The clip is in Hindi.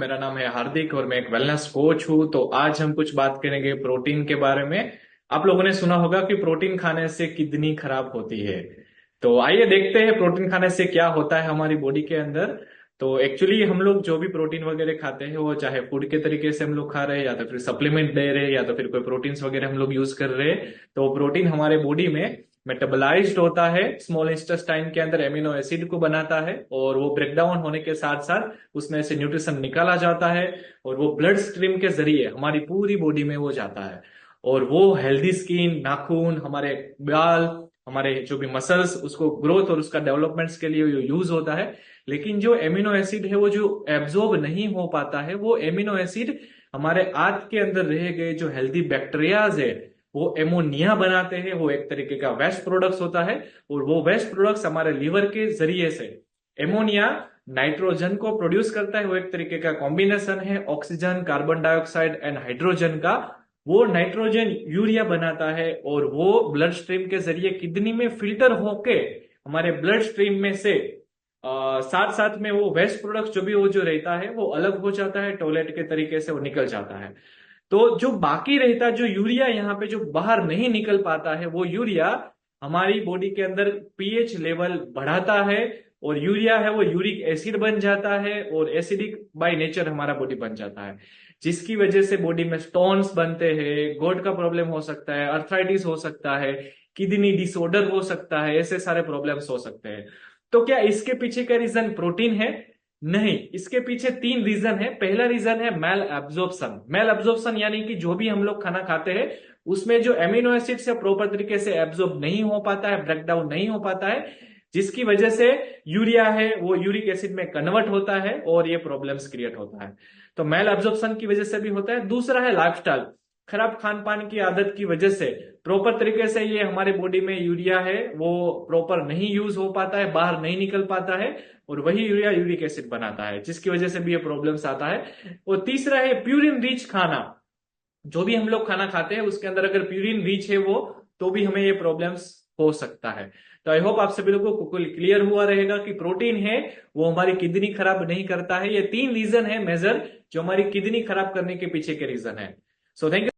मेरा नाम है हार्दिक और मैं एक वेलनेस कोच हूँ। तो आज हम कुछ बात करेंगे प्रोटीन के बारे में। आप लोगों ने सुना होगा कि प्रोटीन खाने से किडनी खराब होती है। तो आइए देखते हैं प्रोटीन खाने से क्या होता है हमारी बॉडी के अंदर। तो एक्चुअली हम लोग जो भी प्रोटीन वगैरह खाते हैं वो चाहे फूड के तरीके से हम लोग खा रहे हैं या तो फिर सप्लीमेंट ले रहे हैं या तो फिर कोई प्रोटीन्स वगैरह हम लोग यूज कर रहे हैं। तो प्रोटीन हमारे बॉडी में मेटाबोलाइज्ड होता है, स्मॉल इंटेस्टाइन के अंदर एमिनो एसिड को बनाता है और वो ब्रेक डाउन होने के साथ साथ उसमें से न्यूट्रिशन निकाला जाता है और वो ब्लड स्ट्रीम के जरिए हमारी पूरी बॉडी में वो जाता है। और वो हेल्दी स्किन, नाखून, हमारे बाल, हमारे जो भी मसल्स, उसको ग्रोथ और उसका डेवलपमेंट्स के लिए यूज होता है। लेकिन जो एमिनो एसिड है वो जो एब्जॉर्ब नहीं हो पाता है, वो एमिनो एसिड हमारे आंत के अंदर रह गए जो हेल्दी बैक्टीरियाज है वो एमोनिया बनाते हैं। वो एक तरीके का वेस्ट प्रोडक्ट्स होता है और वो वेस्ट प्रोडक्ट्स हमारे लीवर के जरिए से एमोनिया नाइट्रोजन को प्रोड्यूस करता है। वो एक तरीके का कॉम्बिनेशन है oxygen, carbon dioxide and hydrogen का। वो नाइट्रोजन यूरिया बनाता है और वो ब्लड स्ट्रीम के जरिए किडनी में फिल्टर होके हमारे ब्लड स्ट्रीम में से साथ साथ में वो वेस्ट प्रोडक्ट जो भी वो जो रहता है वो अलग हो जाता है, टॉयलेट के तरीके से वो निकल जाता है। तो जो बाकी रहता है, जो यूरिया यहाँ पे जो बाहर नहीं निकल पाता है, वो यूरिया हमारी बॉडी के अंदर पीएच लेवल बढ़ाता है और यूरिया है वो यूरिक एसिड बन जाता है और एसिडिक बाय नेचर हमारा बॉडी बन जाता है, जिसकी वजह से बॉडी में स्टोन्स बनते हैं, गोट का प्रॉब्लम हो सकता है, अर्थराइटिस हो सकता है, किडनी डिसऑर्डर हो सकता है, ऐसे सारे प्रॉब्लम्स हो सकते हैं। तो क्या इसके पीछे का रीजन प्रोटीन है? नहीं, इसके पीछे तीन रीजन है। पहला रीजन है मेल एब्जॉर्प्शन। मेल एब्जॉर्प्शन यानी कि जो भी हम लोग खाना खाते हैं उसमें जो एमिनो एसिड से प्रॉपर तरीके से एब्जॉर्ब नहीं हो पाता है, ब्रेक डाउन नहीं हो पाता है, जिसकी वजह से यूरिया है वो यूरिक एसिड में कन्वर्ट होता है और ये प्रॉब्लम्स क्रिएट होता है। तो मेल एब्जॉर्प्शन की वजह से भी होता है। दूसरा है लाइफस्टाइल, खराब खान पान की आदत की वजह से प्रॉपर तरीके से ये हमारे बॉडी में यूरिया है वो प्रॉपर नहीं यूज हो पाता है, बाहर नहीं निकल पाता है और वही यूरिया यूरिक एसिड बनाता है, जिसकी वजह से भी ये प्रॉब्लम्स आता है। और तीसरा है प्यूरिन रिच खाना। जो भी हम लोग खाना खाते हैं उसके अंदर अगर प्यूरिन रिच है वो, तो भी हमें ये प्रॉब्लम्स हो सकता है। तो आई होप आप सभी लोगों को क्लियर हुआ रहेगा कि प्रोटीन है वो हमारी किडनी खराब नहीं करता है। ये तीन रीजन है मेजर जो हमारी किडनी खराब करने के पीछे के रीजन है। So thank you.